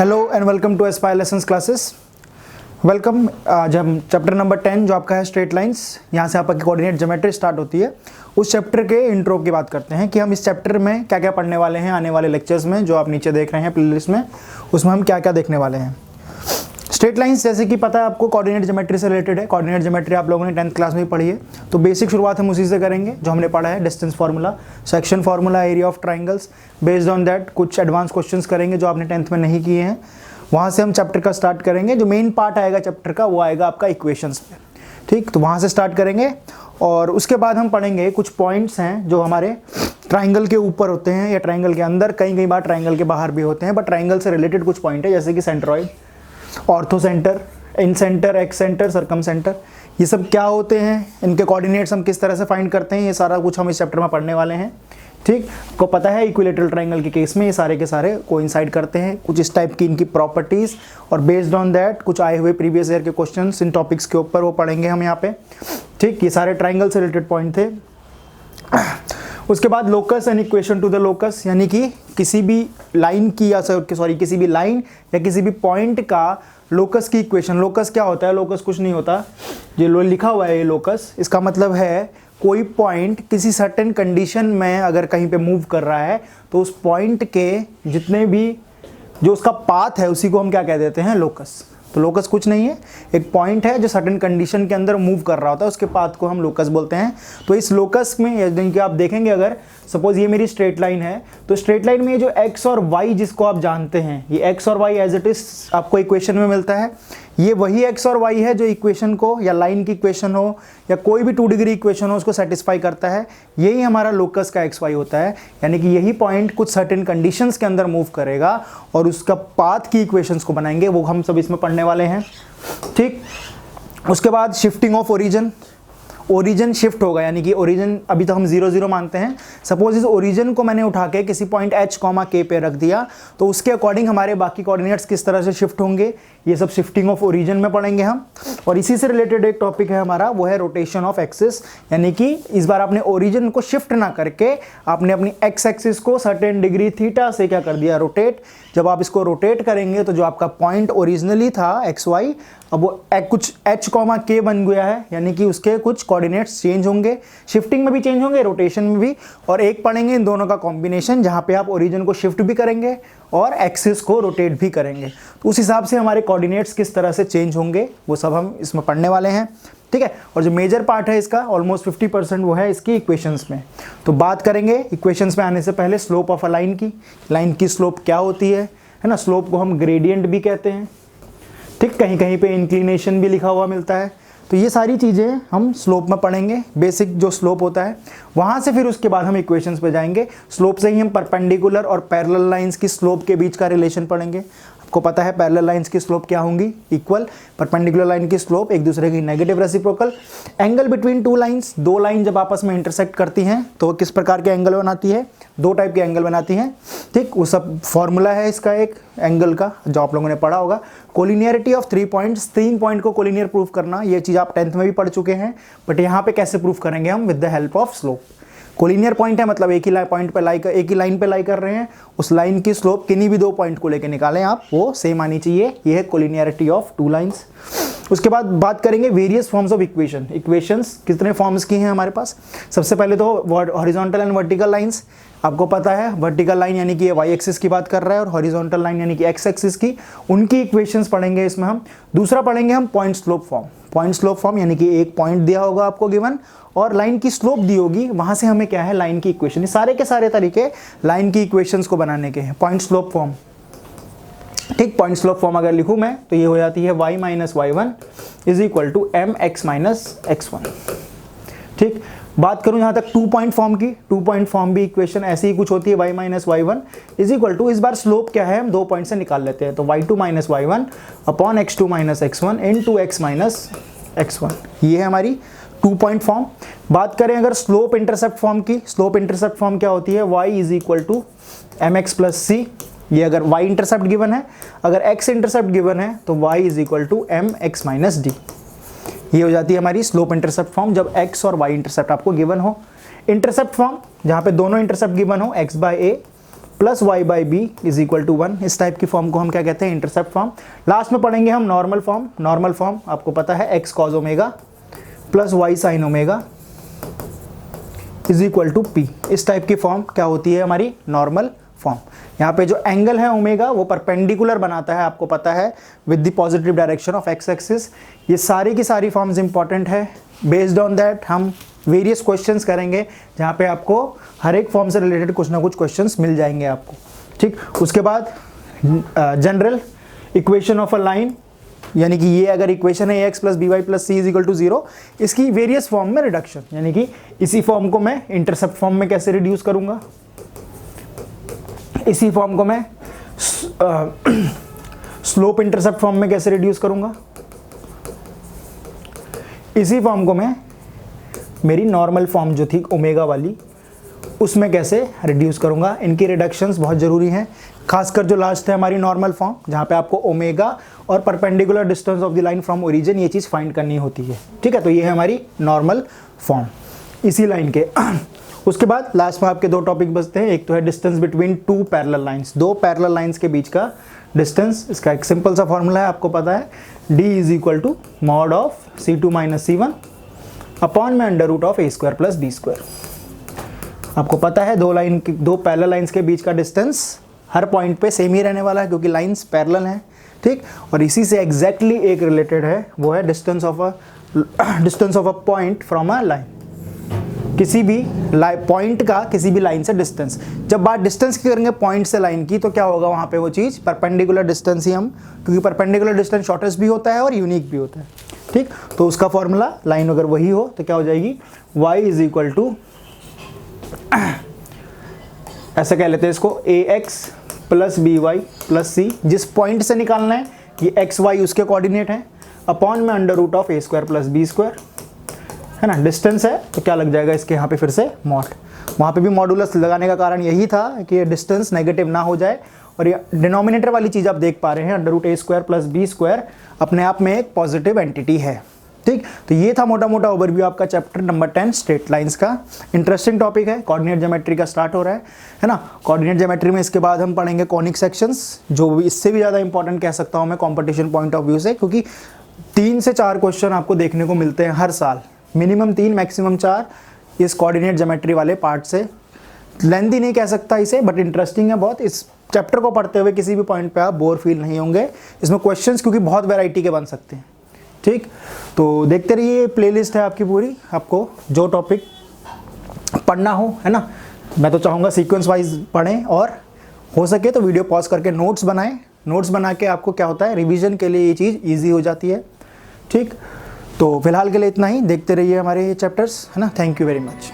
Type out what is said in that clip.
Hello and welcome to Aspire Lessons classes. Welcome. आज हम chapter number 10 जो आपका है स्ट्रेट लाइंस, यहाँ से आपकी कोऑर्डिनेट ज्योमेट्री स्टार्ट होती है। उस चैप्टर के इंट्रो की बात करते हैं कि हम इस चैप्टर में क्या क्या पढ़ने वाले हैं आने वाले लेक्चर्स में, जो आप नीचे देख रहे हैं प्लेलिस्ट में, उसमें हम क्या क्या देखने वाले हैं। स्ट्रेट लाइंस जैसे कि पता है आपको कोऑर्डिनेट ज्योमेट्री से रिलेटेड है। कोऑर्डिनेट ज्योमेट्री आप लोगों ने 10th क्लास में ही पढ़ी है, तो बेसिक शुरुआत हम उसी से करेंगे जो हमने पढ़ा है। Distance formula, section formula, area of triangles, based on that कुछ एडवांस क्वेश्चंस करेंगे जो आपने 10th में नहीं किए हैं। वहाँ से हम चैप्टर का स्टार्ट करेंगे। जो मेन पार्ट आएगा चैप्टर का वो आएगा आपका इक्वेशंस पे, ठीक। तो वहाँ से स्टार्ट करेंगे और उसके बाद हम पढ़ेंगे कुछ पॉइंट्स हैं जो हमारे ट्राइंगल के ऊपर होते हैं या ट्राइंगल के अंदर, कई बार ट्राइंगल के बाहर भी होते हैं, बट ट्राइंगल से रिलेटेड कुछ पॉइंट है जैसे कि centroid, orthocentre, incentre, excentre, circumcentre. ये सब क्या होते हैं, इनके कोऑर्डिनेट्स हम किस तरह से फाइंड करते हैं, ये सारा कुछ हम इस चैप्टर में पढ़ने वाले हैं, ठीक। आपको पता है इक्विलेटरल ट्राइंगल के केस में ये सारे के सारे कोइंसाइड करते हैं, कुछ इस टाइप की इनकी प्रॉपर्टीज़, और बेस्ड ऑन दैट कुछ आए हुए प्रीवियस ईयर के क्वेश्चंस इन टॉपिक्स के ऊपर वो पढ़ेंगे हम यहाँ पे, ठीक। ये सारे ट्राइंगल से रिलेटेड पॉइंट थे। उसके बाद locus and equation two the locus, यानी कि किसी भी लाइन की या किसी भी लाइन या किसी भी पॉइंट का लोकस की इक्वेशन। लोकस क्या होता है? लोकस कुछ नहीं होता, जो लिखा हुआ है ये लोकस, इसका मतलब है कोई पॉइंट किसी सर्टेन कंडीशन में अगर कहीं पे मूव कर रहा है तो उस पॉइंट के जितने भी जो उसका पाथ है उसी को हम क्या कह देते हैं? लोकस। तो लोकस कुछ नहीं है, एक पॉइंट है जो सर्टेन कंडीशन के अंदर मूव कर रहा होता है, उसके पाथ को हम लोकस बोलते हैं। तो इस लोकस में यानी कि आप देखेंगे, अगर सपोज ये मेरी स्ट्रेट लाइन है, तो स्ट्रेट लाइन में ये जो एक्स और वाई जिसको आप जानते हैं, ये एक्स और वाई एज इट इज आपको इक्वेशन में मिलता है। ये वही एक्स और वाई है जो इक्वेशन को, या लाइन की इक्वेशन हो या कोई भी 2 डिग्री इक्वेशन हो, उसको सेटिस्फाई करता है। यही हमारा लोकस का एक्स वाई होता है, यानी कि यही पॉइंट कुछ सर्टेन कंडीशंस के अंदर मूव करेगा और उसका पाथ की इक्वेशंस को बनाएंगे, वो हम सब इसमें पढ़ने वाले हैं, ठीक। उसके बाद shifting of origin, origin shift होगा, यानी कि ओरिजिन अभी तो हम 0 0 मानते हैं। सपोज इस ओरिजिन को मैंने उठा के किसी पॉइंट h, k पे रख दिया, तो उसके अकॉर्डिंग हमारे बाकी कोऑर्डिनेट्स किस तरह से शिफ्ट होंगे, ये सब शिफ्टिंग ऑफ ओरिजिन में पढ़ेंगे हम। और इसी से रिलेटेड एक टॉपिक है हमारा, वो है रोटेशन ऑफ एक्सिस, यानी कि इस बार आपने ओरिजिन को शिफ्ट ना करके आपने अपनी एक्स एक्सिस को सर्टेन डिग्री थीटा से क्या कर दिया? रोटेट। जब आप इसको रोटेट करेंगे तो जो आपका पॉइंट ओरिजिनली था एक्स वाई, अब वो कुछ h, k बन गया है, यानी कि उसके कुछ कोऑर्डिनेट्स चेंज होंगे, शिफ्टिंग में भी चेंज होंगे, रोटेशन में भी। और एक पढ़ेंगे इन दोनों का कॉम्बिनेशन, जहाँ पे आप ओरिजिन को शिफ्ट भी करेंगे और एक्सिस को रोटेट भी करेंगे, तो उस हिसाब से हमारे कोऑर्डिनेट्स किस तरह से चेंज होंगे वो सब हम इसमें पढ़ने वाले हैं, ठीक है। और जो मेजर पार्ट है इसका ऑलमोस्ट 50% वो है इसकी इक्वेशंस में। तो बात करेंगे इक्वेशंस में आने से पहले स्लोप ऑफ अ लाइन की। लाइन की स्लोप क्या होती है ना? स्लोप को हम ग्रेडियंट भी कहते हैं, ठीक। कहीं कहीं पे इंक्लिनेशन भी लिखा हुआ मिलता है। तो ये सारी चीज़ें हम स्लोप में पढ़ेंगे, बेसिक जो स्लोप होता है। वहाँ से फिर उसके बाद हम इक्वेशंस पे जाएंगे। स्लोप से ही हम परपेंडिकुलर और पैरेलल लाइंस की स्लोप के बीच का रिलेशन पढ़ेंगे। आपको पता है पैरेलल लाइंस की स्लोप क्या होंगी? इक्वल। परपेंडिकुलर लाइन की स्लोप एक दूसरे की negative reciprocal. Angle between 2 lines, 2 line जब आपस में इंटरसेक्ट करती हैं तो किस प्रकार के एंगल बनाती है? 2 टाइप के एंगल बनाती हैं, ठीक। वो सब फॉर्मूला है इसका एक एंगल का जो आप लोगों ने पढ़ा होगा। कोलिनियरिटी ऑफ 3 पॉइंट्स, 3 पॉइंट को कोलिनियर प्रूफ करना, ये चीज़ आप 10th में भी पढ़ चुके हैं, बट यहाँ पे कैसे प्रूफ करेंगे हम? With the help of slope. Collinear point है मतलब एक ही पॉइंट पे एक ही लाइन पे लाई कर रहे हैं, उस लाइन की स्लोप किन्हीं भी 2 पॉइंट को लेकर निकालें आप, वो सेम आनी चाहिए। ये है कोलिनियरिटी ऑफ 2 लाइंस। उसके बाद बात करेंगे various forms of equation. Equations कितने फॉर्म्स की हैं हमारे पास? सबसे पहले तो हॉरिजॉन्टल एंड वर्टिकल लाइंस। आपको पता है वर्टिकल लाइन यानी कि ये वाई एक्सिस की बात कर रहा है और हॉरिजॉन्टल लाइन यानी कि एक्स एक्सिस की, उनकी इक्वेशंस पढ़ेंगे इसमें हम। दूसरा पढ़ेंगे हम point slope form. Point slope form यानी कि एक पॉइंट दिया होगा आपको गिवन और लाइन की स्लोप दी होगी, वहां से हमें क्या है? लाइन की इक्वेशन। सारे के सारे तरीके लाइन की इक्वेशंस को बनाने के हैं। पॉइंट स्लोप फॉर्म, ठीक। पॉइंट स्लोप फॉर्म अगर लिखूं मैं तो ये हो जाती है y minus y1 is equal to mx minus x1, ठीक। बात करूं यहां तक 2 पॉइंट फॉर्म की, 2 पॉइंट फॉर्म भी इक्वेशन ऐसी ही कुछ होती है, y minus y1 is equal to, इस बार स्लोप क्या है हम 2 पॉइंट से निकाल लेते हैं, तो y2 minus y1 upon x2 minus x1 into x minus x1, ये है हमारी 2 पॉइंट फॉर्म। बात करें अगर स्लोप इंटरसेप्ट फॉर्म की, स्लोप इंटरसेप्ट फॉर्म क्या होती है? y is equal to mx plus c। ये अगर y इंटरसेप्ट गिवन है, अगर x इंटरसेप्ट गिवन है तो y is equal to mx minus d। ये हो जाती है हमारी स्लोप इंटरसेप्ट फॉर्म जब x और y इंटरसेप्ट आपको गिवन हो। इंटरसेप्ट फॉर्म जहाँ पे दोनों इंटरसेप्ट गिवन हो, x by a plus y by b is equal to 1। इस टाइप की फॉर्म को हम क्या कहते हैं, इंटरसेप्ट फॉर्म। लास्ट में पढ़ेंगे हम नॉर्मल फॉर्म। नॉर्मल फॉर्म आपको पता है x cos omega plus y sin omega is equal to p. इस टाइप की फॉर्म क्या होती है, हमारी नॉर्मल फॉर्म। यहाँ पे जो एंगल है ओमेगा वो परपेंडिकुलर बनाता है, आपको पता है, with the positive direction of x axis. ये सारी की सारी फॉर्म्स इंपॉर्टेंट है। बेस्ड ऑन दैट हम वेरियस क्वेश्चंस करेंगे, जहाँ पे आपको हर एक फॉर्म से रिलेटेड कुछ ना कुछ क्वेश्चंस मिल जाएंगे आपको, ठीक। उसके बाद general equation of a line, यानी कि ये अगर इक्वेशन है ax plus B Y plus c is equal to 0, इसकी वेरियस फॉर्म में रिडक्शन, यानी कि इसी फॉर्म को मैं इंटरसेप्ट फॉर्म में कैसे रिड्यूस करूंगा, इसी फॉर्म को मैं स्लोप इंटरसेप्ट फॉर्म में कैसे रिड्यूस करूंगा, इसी फॉर्म को मैं मेरी नॉर्मल फॉर्म जो थी ओमेगा वाली उसमें कैसे रिड्यूस करूंगा। इनकी रिडक्शंस बहुत ज़रूरी हैं, खासकर जो लास्ट है हमारी नॉर्मल फॉर्म, जहाँ पे आपको ओमेगा और perpendicular distance of the line from origin ये चीज़ फाइंड करनी होती है, ठीक है। तो ये है हमारी नॉर्मल फॉर्म इसी लाइन के। उसके बाद लास्ट में आपके दो टॉपिक बचते हैं। एक तो है distance between two parallel lines, दो पैरेलल लाइंस के बीच का डिस्टेंस। इसका एक सिंपल सा फॉर्मूला है, आपको पता है, d is equal to mod of c2 minus c1 upon में under root of a square plus b square. आपको पता है दो पैरेलल लाइंस के बीच का डिस्टेंस हर पॉइंट पे सेम ही रहने वाला है, क्योंकि लाइंस पैरेलल हैं, ठीक। और इसी से एग्जैक्टली एक रिलेटेड है, वो है distance of a point from a line. किसी भी पॉइंट का किसी भी लाइन से डिस्टेंस, जब बात डिस्टेंस की करेंगे पॉइंट से लाइन की, तो क्या होगा वहाँ पे वो चीज़ परपेंडिकुलर डिस्टेंस ही हम, क्योंकि परपेंडिकुलर डिस्टेंस शॉर्टेस्ट भी होता है और यूनिक भी होता है, ठीक। तो उसका फॉर्मूला लाइन अगर वही हो तो क्या हो जाएगी, y इज इक्वल टू, ऐसा कह लेते हैं इसको, ax plus B Y plus C, जिस पॉइंट से निकालना है ये एक्स वाई उसके कोऑर्डिनेट है, अपॉन में under root of a square plus B square, है ना। डिस्टेंस है तो क्या लग जाएगा इसके यहाँ पे फिर से मॉड। वहाँ पे भी मॉडुलस लगाने का कारण यही था कि ये डिस्टेंस नेगेटिव ना हो जाए, और ये डिनोमिनेटर वाली चीज़ आप देख पा रहे हैं, under root a square plus B square अपने आप में एक पॉजिटिव एंटिटी है, ठीक। तो ये था मोटा मोटा ओवरव्यू आपका चैप्टर नंबर 10 स्ट्रेट लाइंस का। इंटरेस्टिंग टॉपिक है, कोऑर्डिनेट ज्योमेट्री का स्टार्ट हो रहा है ना। कोऑर्डिनेट ज्योमेट्री में इसके बाद हम पढ़ेंगे कॉनिक सेक्शंस, जो भी इससे भी ज़्यादा इंपॉर्टेंट कह सकता हूँ मैं कॉम्पिटिशन पॉइंट ऑफ व्यू से, क्योंकि 3 से 4 क्वेश्चन आपको देखने को मिलते हैं हर साल, मिनिमम 3 मैक्सिमम 4 इस कोऑर्डिनेट ज्योमेट्री वाले पार्ट से। लेंथी नहीं कह सकता इसे, बट इंटरेस्टिंग है बहुत। इस चैप्टर को पढ़ते हुए किसी भी पॉइंट पे आप बोर फील नहीं होंगे। इसमें क्वेश्चंस क्योंकि बहुत वैरायटी के बन सकते हैं, ठीक। तो देखते रहिए, प्लेलिस्ट है आपकी पूरी, आपको जो टॉपिक पढ़ना हो, है ना। मैं तो चाहूँगा सीक्वेंस वाइज पढ़ें, और हो सके तो वीडियो पॉज करके नोट्स बनाएं। नोट्स बना के आपको क्या होता है, रिवीजन के लिए ये चीज़ ईजी हो जाती है, ठीक। तो फिलहाल के लिए इतना ही, देखते रहिए हमारे ये चैप्टर्स, है ना। Thank you very much.